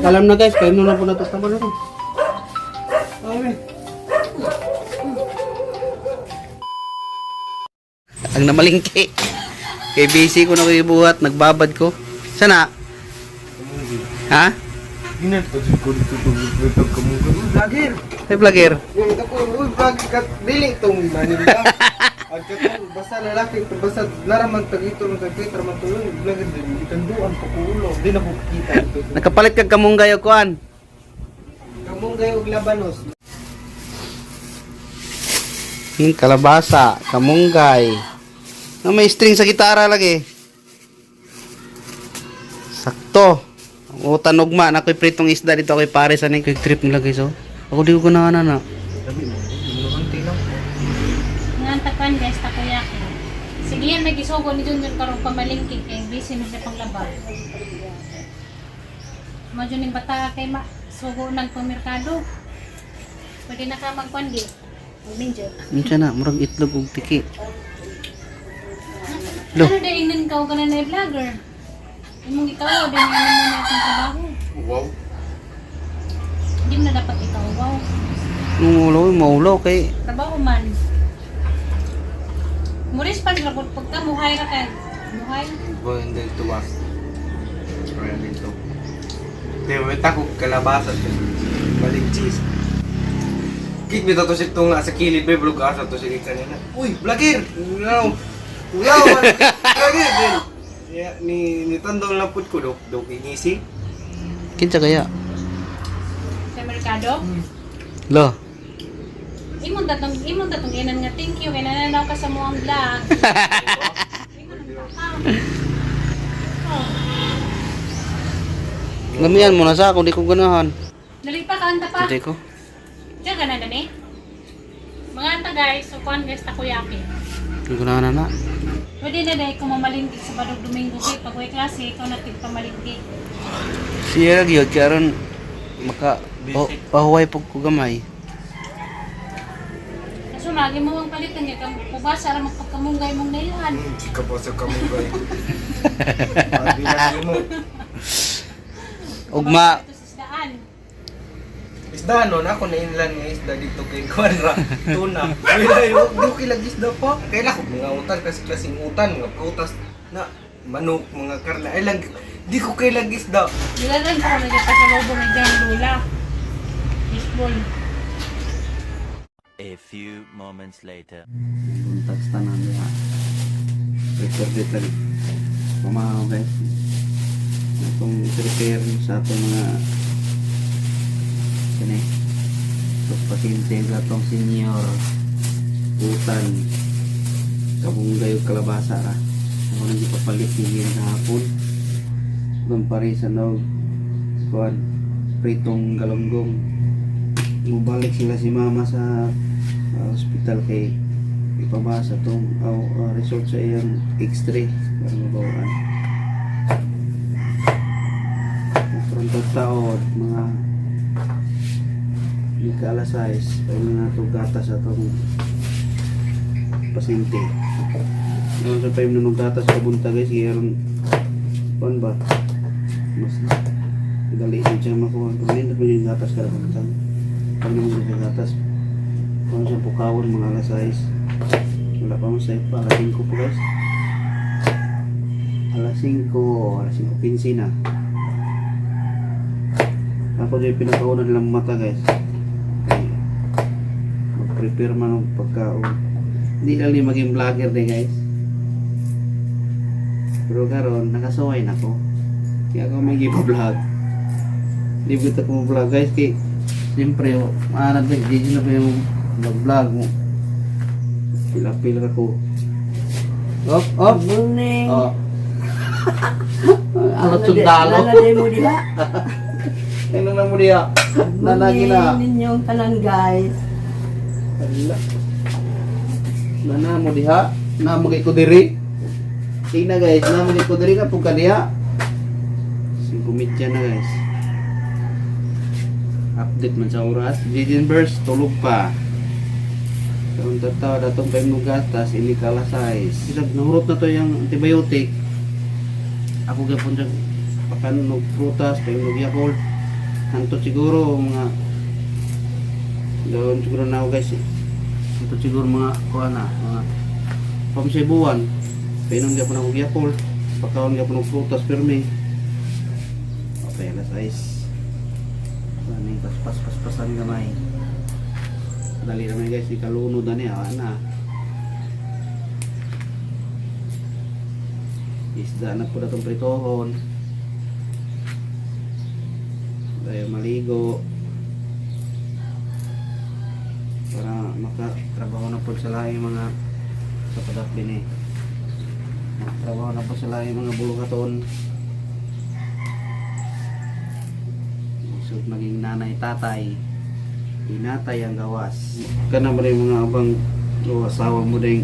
Kalam na guys, kayo na po na ito. Tama na ito. Okay. Ang namalingki. Kay busy ko na ko ibuhat, nagbabad ko. Sana? Ha? Ginan pa dyan ko dito itong kamungkay. Vlogger! Hey vlogger. Yung ako, vlogger ka, dili itong manila. At katong, basta lalaki, basta naraman tag-ito ng tag-ito, naraman tuloy, vlogger din, ikanduan pa ko ulo. Di na ko kita ito. Nakapalit kag kamunggay o kuan. Kamunggay o labanos. Kalabasa, kamunggay. May string sa gitara lagi. Sakto. Utan ugma na ko'y pritong isda dito kay pare sa ning quick trip nila guys oh. Ako di ko na na. Ngantakan guys takoyaki. Sige yan may gisugo ni Junior karong pamalingki kay busy na siya panglabas. Madyo ning bata kay sugo nang pamerkado. Pwede na ka magpandi. Ninja. Unsa na murag itlog ug tiki. Lo. Ano dahil nun ka na na vlogger? Imong ikaw, din nga naman natin trabaho. Wow. Hindi mo na dapat ikaw, wow. Maulo kay Trabaho man. Muris pa sila kung pagka muhay na kayo. Muhay? Boy, hindi ito was. Kaya dito. Di ba, may takog kalabasa ito. Balik cheese. Kik nito to si tunga sa kilid, may vlog asa to si kanina. Uy, vlogger! Ulaw! Ulaw! Vlogger! Ya, ni tandol na put ko do inisi. kinsa kaya? Sa merkado? Lo. Imong datong inan nga thank you kay nananaw ka sa muang vlog. Gamian mo na sa ako di ko ganahan. Dali pa kaanta pa. Hindi ko. Diyan ka na dani. Mga anta guys, so kuan guys takoyaki. Di ko na na. Pwede na dahil kung mamalingkik sa Badog Domingo kay pag way klase, ikaw natin pamalingkik. Siya gyud karon maka pahuway pug ko gamay. Kaso lagi mo ang palitan niya kang pubasa ra magpagkamunggay mong nailan. Chika pa sa kamugay. Bilang mo. Ugma Ito sa isdaan. Isda no, ako na inlan nga isda dito kay Kwanra. Tuna. Ay, di ko kilag isda pa. Kaila ko mga utan kasi klaseng utan, mga prutas na manok, mga karne. Ay lang, di ko kilag isda. Nilalan ko na dito sa lobo ng Jan Lula. Baseball. A few moments later. Buntas tanan ya. Prepare. Mama guys. Itong prepare sa atong mga kini. Ito pasyente sa atong senior. Utan. Kamunggay ug kalabasa ra. Ako nang ipapalit niya sa hapon. Doon parisan daw. Kuan. Pritong galunggong. Mubalik sila si mama sa hospital kay ipabasa tong result sa iyang x-ray para mabawaan. Front taon mga di ka alas 6 ay mga tugata sa itong pasyente. Ngayon sa 5 na nugata sa bunta guys, iyaron pan ba? Mas dali din siya makuha. Pag hindi na yung gatas ka naman sa pag naman yung gatas kung siya pukawon mga alas 6 wala pa mo sa pa, alas 5 po guys, alas 5:15 na. Ako yung pinakauna nilang mata guys, okay. Mag-prepare man ng pagkaon, hindi lang yung maging vlogger din guys, pero karon nakasuway na ko kaya ako may gipa-vlog. Hindi ko ko vlog guys kay siyempre maanad din, hindi na pa yung mag-vlog mo. Pila-pila ako. Op! Morning. Oh. Alat sundalo. Nanay mo di ba? Ano na mo diya? Nanagi na. Morning ninyong tanan guys. Ala. Nana mo diha? Na mo kay ko diri. Tingna guys, na mo kay ko diri na pug kadiha. 5 media na guys. Update man sa oras. Jijin burst tulog pa. Kung tatawa datong pay mo gatas ini kala size. Isag nahurot na to yung antibiotic. Ako gyapon sa pakan og prutas, pay mo Yakult. Hanto siguro mga doon siguro na ako guys. Hanto siguro mga kuha na mga pamsibuan. Painom di ako na kong Yakult. Pagkaon di ako ng frutas pirmi. Okay, alas ice. Maning paspasan gamay. Dali naman guys, ikalunod na niya. Na. Isda na po na itong pritohon. Tayo maligo. Para makatrabaho na po sa laing mga sa padakbin eh. Makatrabaho na po sa laing mga bulukaton. So, maging nanay tatay. Inatay ang gawas. Kana ba rin mga abang o asawa mo din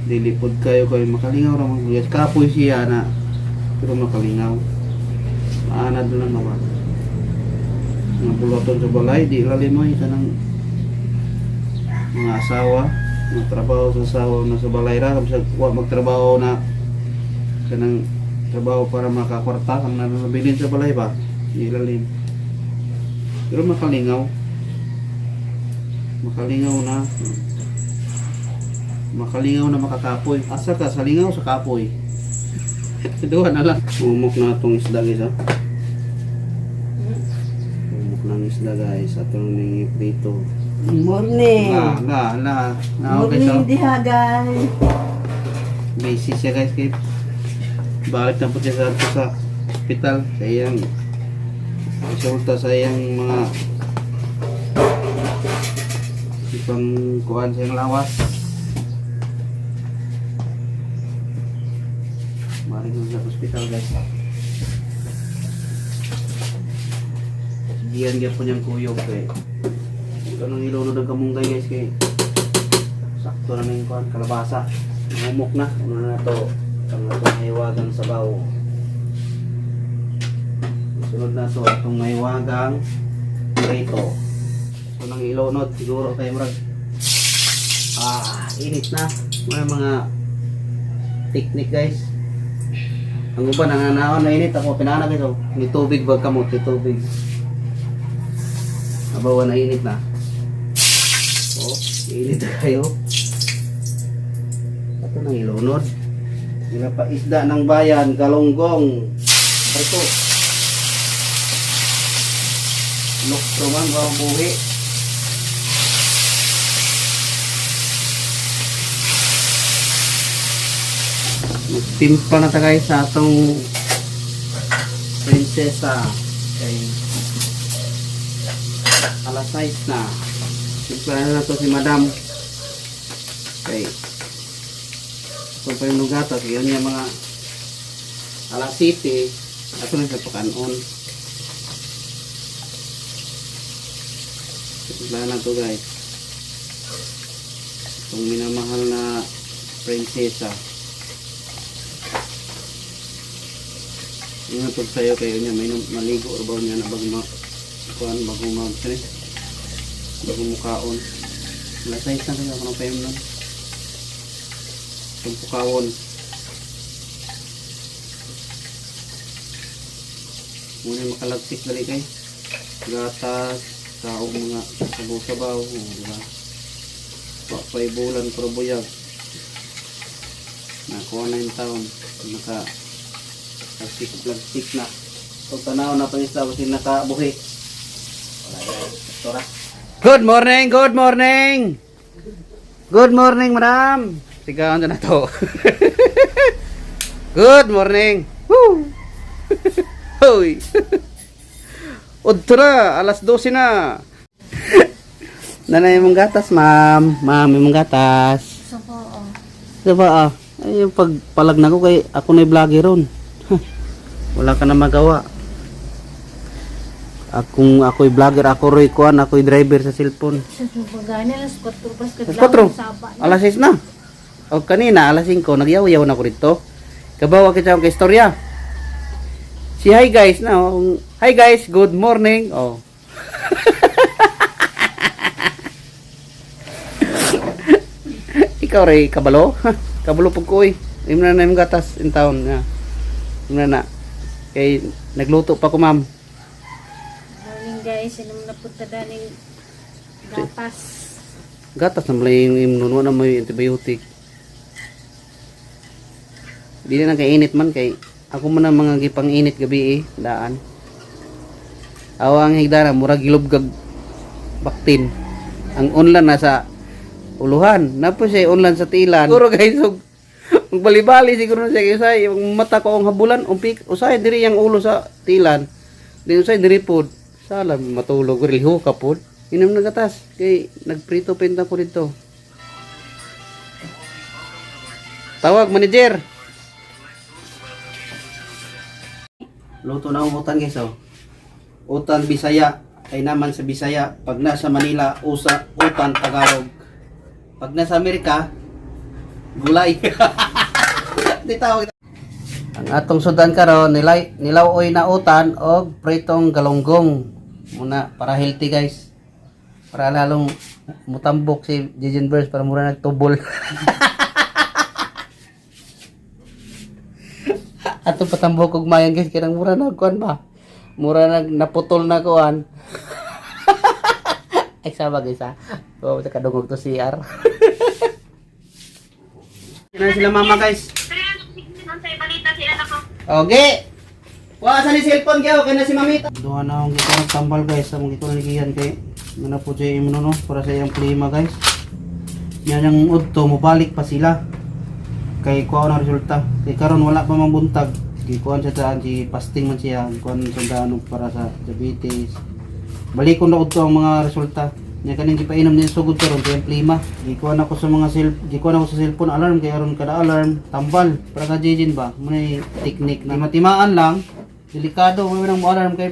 dilipod kayo makalingaw ra mga guys. Kapoy siya na pero makalingaw. Maanad lang naman. Mga buluton sa balay, di lalimoy kanang mga asawa, magtrabaho sa asawa na sa balay ra, kapag magtrabaho na kanang trabaho para makakwarta, kang nanabilin sa balay ba, di lalim. Pero makalingaw na makakapoy. Asa ka sa lingaw sa kapoy. Duha na lang. Umok na itong isda guys ha. Umok na ng isda guys. Atong ning prito. Morning. Na. Okay Morning so. diha guys. Busy siya guys kay. Balik na po siya sa hospital. Sa iyang resulta sa iyang mga ipang kuhan sa iyang lawas. Balik na sa hospital guys. Diyan niya po niyang kuyog kay kanang ilunod ang kamunggay guys kay sakto na yung kuhan kalabasa. Umok na. Ano na to? Ang atong mahiwagang sabaw. Sunod na to atong mahiwagang prito. So nang ilunod siguro tayo murag init na. May mga technique guys. Ang uban nanganaon na init ako pinana guys. May tubig ba kamot? May tubig. Abawa na init na. Oh, init na kayo. Ito nang ilunod. Isda ng bayan, galonggong. Ito. Lukso man, bawang buhi. Magtimpa na tagay sa atong prinsesa. Okay. Alas 6 na. Timplahan na to si madam. Okay. Kung pa yung nugatas, yun yung mga alas 7, ato na sa pakanon. Timplahan na to guys. Itong minamahal na prinsesa. Yung natog sa'yo kayo niya, may maligo or ba niya na bago mukaon. Alas 6 na kayo, ako ng payam nun. Itong pukawon. Muna makalagsik dali kay gatas, kaog mga sabaw-sabaw, diba? Papay bulan pero buyag. Nakuha na yung taon. Naka lagsik na. Pag tanaw na pang isda, kasi nakabuhi. Wala guys. Tora. Good morning! Good morning! Good morning, madam! Sigawan na to. Good morning! Woo! Hoy! Udto na! Alas 12 na! Nanay mong gatas, ma'am. Ma'am, may mong gatas. So po, oh. Diba ay yung pagpalag na ko kay ako na yung vlogger ron. Wala ka na magawa. Kung ako'y vlogger, ako ro'y kuhan, ako'y driver sa cellphone. Pagani, alas 4 pas Alas 4? Alas 6 na. O kanina, alas 5, nagyaw-yaw na ko dito. Kabawa kita akong istorya. Si hi guys na. Hi guys, good morning. Oh. Ikaw ray kabalo. Kabalo pag ko eh. Imo na yung gatas in town. Imo na. Kay nagluto pa ko ma'am. guys, inom na po daning gatas. Gatas na malay yung imnon, wala na may antibiotic. Di na kainit man kay ako man ang mga gipang init gabi daan. Awang higdana murag gilubgag baktin. Ang unlan nasa uluhan. Napo siya unlan sa tilan. Siguro guys, magbali-bali siguro na siya usay yung mata ko ang habulan, umpik usay diri yang ulo sa tilan. Di usay diri pod. Sala matulog rilho ka pod. Inom na gatas kay nagprito penta ko dito. Tawag manager. Luto na ang utan guys oh. Utan Bisaya ay naman sa Bisaya. Pag nasa Manila, utan Tagalog. Pag nasa Amerika, gulay. Di tawag. Ang atong sudan karon nilawoy na utan og pritong galunggong. Muna para healthy guys. Para lalong mutambok si Jijen Verse para mura nagtubol. Ato patambok og mayan guys kaya mura nagkuan ba. Mura naputol na kuan. Ay sama guys ha. So kadungog to CR. Sino sila mama guys? Okay. Wa sa ni cellphone gyud kay na si mamita. Duha na akong gitong tambal guys sa mga gitong ligihan kay na po siya imno no para sa iyang plima guys. Yan ang udto mo balik pa sila. Kay kuha na resulta. Kay karon wala pa mang buntag. Kay kuha siya sa fasting man siya. Kuha sa ano para sa diabetes. Balikon na udto ang mga resulta. Nya kaning gipainom niya sugod karon kay plima. Gikuha na ko sa mga gikuha na ko sa cellphone alarm kay aron kada alarm tambal para ka jejin ba. Muna technique na matimaan lang. Delikado mo nang mo alarm kay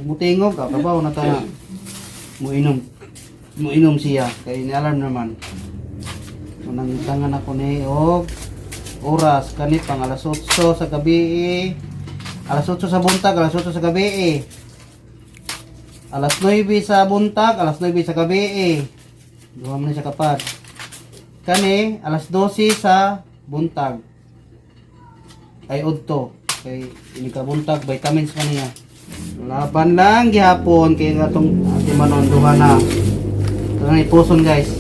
mutingog ka kabaw na ta. Mo inom siya kay ni alarm naman. Unang tangan ako ni og oras kanit pang alas 8 sa gabi. Alas 8 sa buntag, alas 8 sa gabi. Alas 9 sa buntag, alas 9 sa gabi. Duha man siya kapad. Kani alas 12 sa buntag. Ay udto kay ini ka buntag vitamins kaniya. Laban lang gihapon kay atong ati manon duha na. Ito na ipuson guys.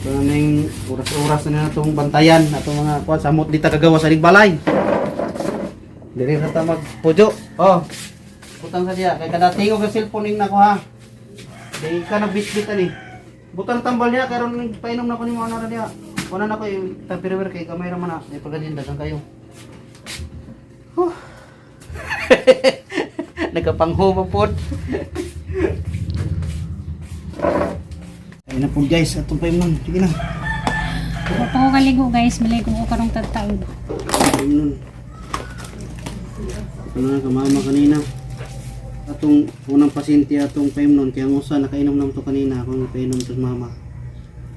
Kaning oras-oras na natong bantayan atong mga kuan samot dita kagawa sa ligbalay. Dili na ta magpujo. Oh. Butang sa diya kay kada tingog sa cellphone ning nako ha. Di ka nagbitbit ani. Butang tambal niya karon painom na ko ni mo ana diya. Wala na ko yung tapiriwer kay kamay ra man na. Di pagdin dagang kayo. Nagkapangho pod. Ayun na po guys, atong painom. Sige na. Ito ko kaligo guys, maligo ko karong tagtaod. Painom. Ito na kamama kanina. Atong unang pasyente atong painom kaya ang usa nakainom nam to kanina akong painom to mama.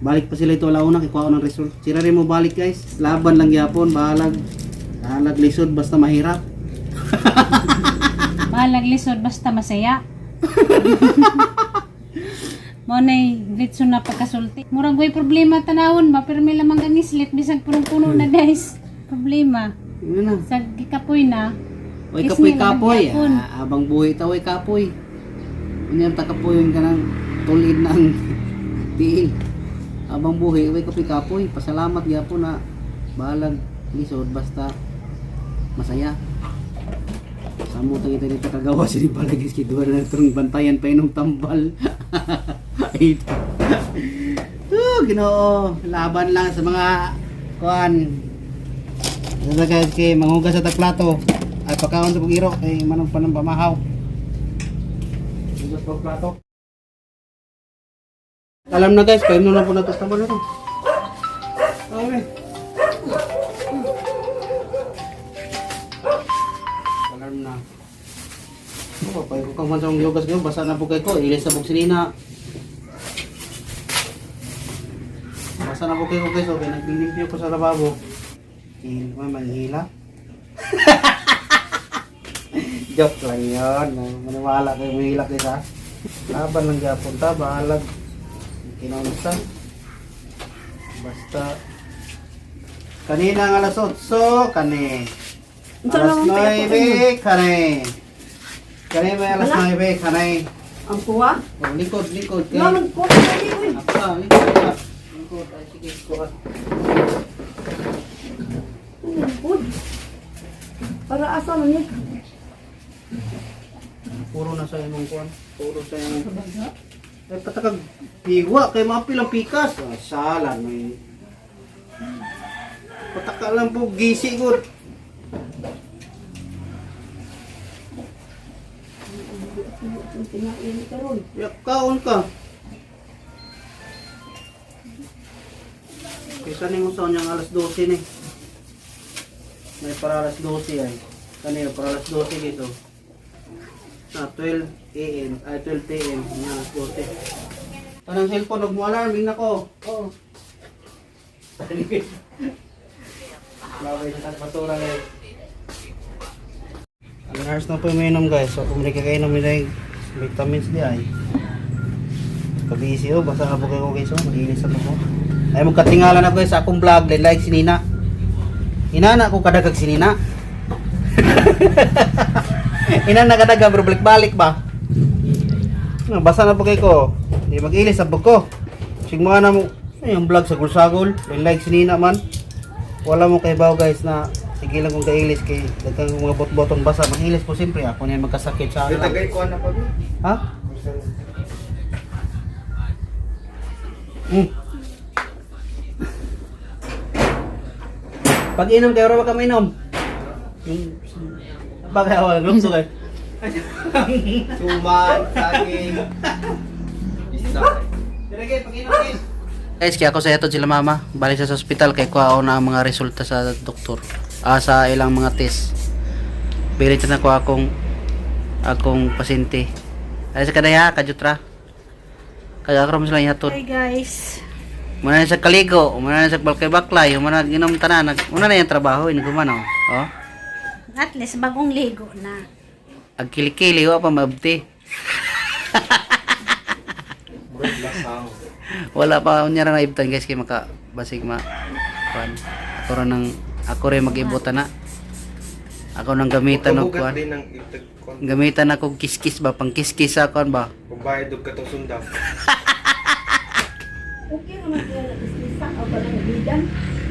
Balik pa sila ito alauna kay kuha ng result. Sira rin mo balik guys. Laban lang gyapon, bahalag lisod basta mahirap. Bahalag lisod basta masaya. Mo nay litso na pagkasulti. Murag way problema tanawon ba pero may lamang ganislit bisag punong-puno na guys. Problema. Ano na? Sa gikapoy na. Way Kisni kapoy-kapoy. naman gyapon. Abang buhay ta way kapoy. Unyang ta kapoy yung kanang tulid ng tiil. Abang buhay way kapoy-kapoy. Pasalamat gyapon na bahalag lisod basta masaya. Samo ta kita dito kagawa sini palagi kiduha na turong bantayan pa inong tambal. Ay. Ginoo, laban lang sa mga kuan. Sa guys kay manghugas sa tagplato. Ay pagkaon sa pag-iro kay manong panang pamahaw. Hugas pag plato. Alam na guys, kaya na po na ito tambal na ito. Okay. Alarm na. Oh, pay ko kang mansang yogas ko, basa na po kay ko, ilis na po sinina. Basa na po kay ko guys, okay, naglilimpyo ko sa lababo. Manghila. Joke lang yun. Maniwala kayo, mahila kayo sa laban lang gyapon ta, bahalag. Kinaunsa. Basta kanina ang alas 8, kani. Alas 9, kanay. Kanay may alas 9, kanay. Ang kuha? Oh, likod. Okay. Naman ko lagi ko. Apa, likod. Likod, ay sige, kuha. Uy. Para asa man ni? Puro na sa imong kuan. Puro sa imong. Ay patakag piwa kay maapil ang pikas. Ah, salan may. Pataka lang po gisi gud. Tinain karon. Yak kaon ka. Kaysa ni mo sa unyang alas 12 ni. May para alas 12 ay. Kanina para alas 12 dito. 12 AM, ay 12 PM, yung alas 12. Tanang cellphone, huwag mo alarming na ko. Oh. Bagay sa basura guys. Ang hours na po yung mainom guys. So kung hindi kayo namin na vitamins di ay. Kabisi o, basta ka po kayo guys o. Mag-inis ako po. Ay magkatingala na guys sa akong vlog. Like si Nina. Inana ko kadagag si Nina. Inana kadagag pero balik-balik ba? Basta na po kayo ko. Hindi mag-inis sa ko. Sigma na mo. Yung vlog sa gulsagol. Like si Nina man. Wala mo kay baw guys na sige lang kung kailis kay daghang mga bot-botong basa mag-ilis po siyempre ako niyan magkasakit sa akin. Tagay ko na pa. Ha? Pag inom kayo ra ka mainom. Yung bagay awal gusto kay. Suman, saging. Isa. Dire kay pag inom guys. Guys, kaya ako sa ito sila mama. Balik sa hospital kay kuha na ang mga resulta sa doktor. Sa ilang mga test. Bilit na ko akong pasyente. Ay sa kadaya, kajutra. Kaya ako mo sila ihatod. Hi guys. Muna na sa kaligo, muna na sa balkay-baklay, muna na ginom tanan, muna na yung trabaho, inigumano. Oh. At least bagong ligo na. Agkili-kili, wa pa mabti. Wala pa unya ra na ibtan guys kay maka basig ma kuan. Ako rin mag-ibutan na. Ako nang gamitan og kuan. din ng itag kon. Gamitan ako kiskis ba, pang kiskis sa kuan ba. Pagbayad og katong sundang. Okay naman kaya isa o ba nang bidan?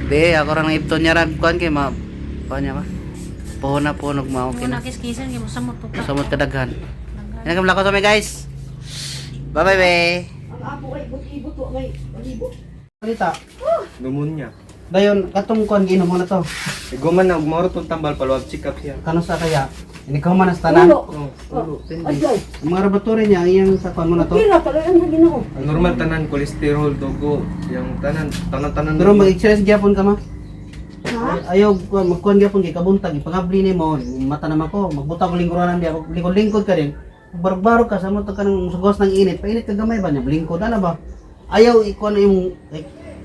Be, ako ra nang ibton niya ra kuan kay ma kuan niya ba. Puhunog ma okay Muna na. kiskisan kay mo samot to. Samot kadaghan. Inagam lako sa mi guys. Bye bye be. Ang apo ay ibot-ibot wa ngay balibo. Salita. Pneumonia. Dayon katong kuan ginom mo na to. Iguman na ug tong tambal paluwag check up siya. Kano sa kaya? Ini ka man sa tanan. Ulo. Ulo. Ajay. Ang mga laboratory niya iyang sa kuan mo na to. Pira talaga ang ginoo. Ang normal tanan cholesterol, dugo, yung tanan. Pero mag-exercise gyapon ka ma. Ha? Ayaw kuan magkuan gyapon kay kabuntag ipangabli nimo mata naman ko magbutang ko lingkuranan dia lingkod ka din. Barog-barog ka sa mo ka nang sugos ng init. Painit ka gamay ba niya lingkod ana ba? Ayaw ikuan imong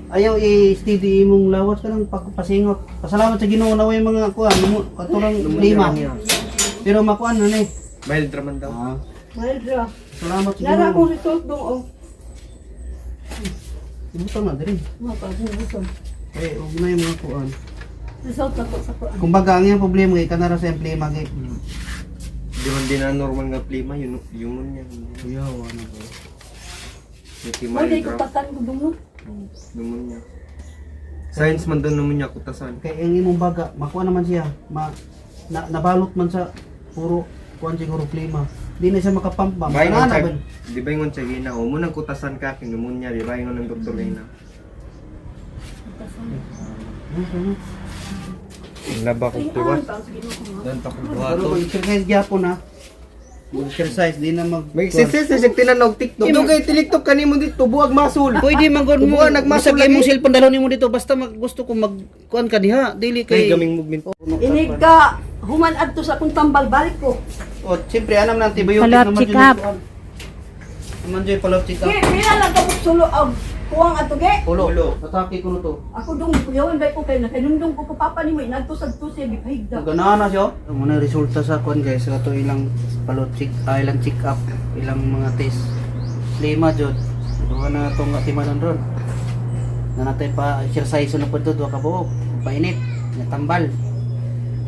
ayaw i-steady imong lawas ka ng pagpasingot. Pasalamat sa Ginoo na way mga kuan katulong lima. Pero makuan na ni. Mild raman daw. Ah, Maildra. salamat sa Nara Ginoo. akong result doon oh. Ibutan na diri. Mapagbubuson. Ug na yung mga kuan. Result na to sa kuan. Kumbaga ang iyang problema kay kanara sa emplema kay Di man din na normal nga plima yun niya. kuya ano ba. Mo di ko patan ko dungo. Pneumonia. Science man daw pneumonia kutasan. Kay ang imong baga makuha naman siya nabalot man sa puro kuan siguro klima. Di na siya makapump ba. Baingon Ano sa ba? di ba ingon sa gina o mo nang kutasan ka king pneumonia di ba ingon ng doktor gina. Laba ko tuwas. Dan pa ko Pero buhaton. mag-exercise gyapon ha. Mag-exercise di na mag May exercise na siya tinanog TikTok. Dugay TikTok kanimo dito buwag masul. Pwede man gud mo Buwan, nagmasok bisag imong lagi. cellphone dalon nimo dito basta gusto ko mag kuan ka diha dili Kay kay gaming movement. Inig ka human adto sa akong tambal balik ko. Oh, siyempre anam na antibiotic Follow-up naman check-up. Naman joy follow-up check up. Pira lang ka sulo og kuwang ato ge. Ulo. Atake ko no to. Ako dong kuyawan bay ko kay nakanundong ko papa ni mo inadto sa to siya gipahigda. Ganahan na siya. Ang mga resulta sa kuan guys, sa to ilang ilang check up, ilang mga test. Lima jud. Duha na tong atimanon ron. Na natay pa exercise na pud to duha ka buok. Painit, natambal.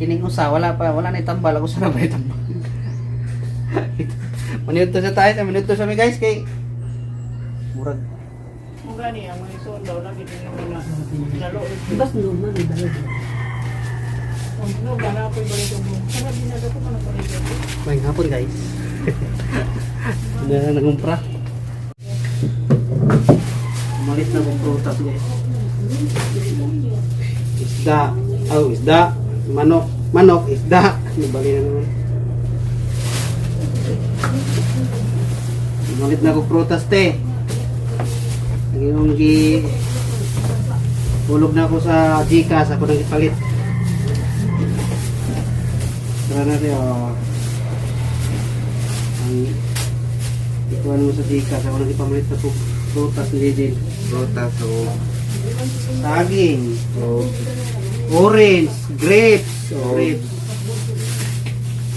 Kining usa wala na itambal ako sa na itambal. Minuto sa tayo, minuto sa mi guys kay murag Kung gani, ang mga isuon daw lagi din naman na lalo. Bas no man ni balik. Kung no, gana ako'y balik yung buong. Sarap din na daw ko pa nabalik yung buong. may hapon guys. Na nagumpra. Malit na kong prutas guys. Isda, isda, manok, isda. Nabali na naman. Malit na kong prutas te. Yung hulog na ako sa Gcash, ako nang ipalit. Tara natin oh. Ikuhan mo sa Gcash, ako nang ipamalit na prutas ni Legend. Prutas o Saging, orange, grapes, grapes.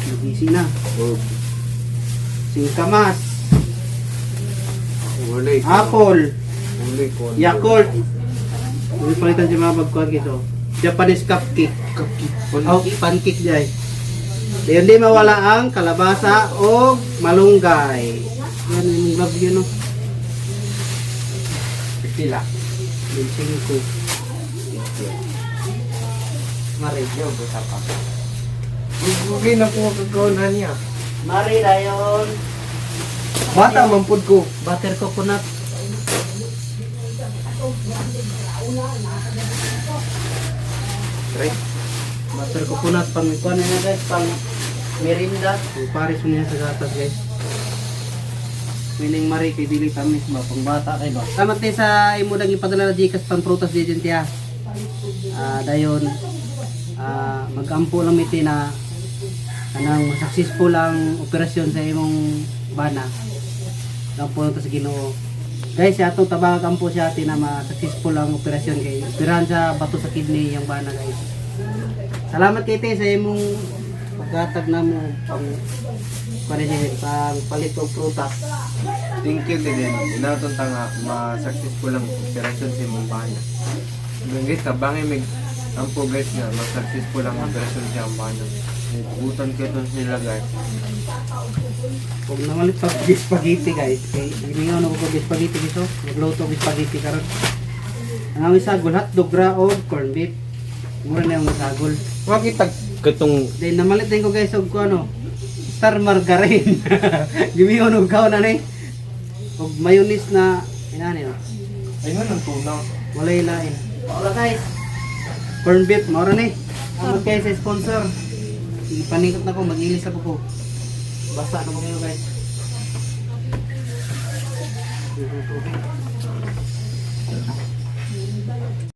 Nagisi na. Singkamas, uli. apple, Uli ko. Yakult. May palitan si mga bagkuhan kito. Japanese cupcake. Oh, pancake jay. Hindi mawala ang kalabasa o malunggay. Yan yung vlog yun, no? Pila. 25. Maridyo, buta pa. Ugugin na po kagawin niya. Mari dayon. Bata mampud ko. Butter coconut. Tre. Butter coconut pang ikuan na guys, pang merinda. Ang pares mo niya sa gatas guys. Mining mari kay dili tamis ba pang bata kay ba. Salamat din sa imo dang ipadala na Gcash pang prutas diyan tiya. Dayon magampo lang miti na anang successful ang operasyon sa imong bana. Lang po sa Ginoo. Guys, sa atong tabagan po siya atin na ma-successful ang operasyon kay operahan sa bato sa kidney yung bana guys. Salamat kay te sa imong paghatag na mo pang pang palit og prutas. Thank you din. Inaton ta nga ma-successful ang operasyon sa imong bana. Guys, tabangay mig ampo guys nga ma-successful ang operasyon sa imong bana. Butan ko ito sila guys. Kung namalit pag spaghetti guys, kay giningaw na ko spaghetti dito. Nagluto og spaghetti karon. Ang isagol hotdog ra o corn beef. Mura na yung isagol. Makita katong Then namalit din ko guys og ano, star margarine. Gimingaw og kaon na ni. Og mayonnaise na inani no. ayun ang tunaw. Walay lain. Wala guys. Corn beef mura ni. Ang kay sa sponsor. Ipanikot na ko, mag-ilis na po ko. Basta na po kayo guys.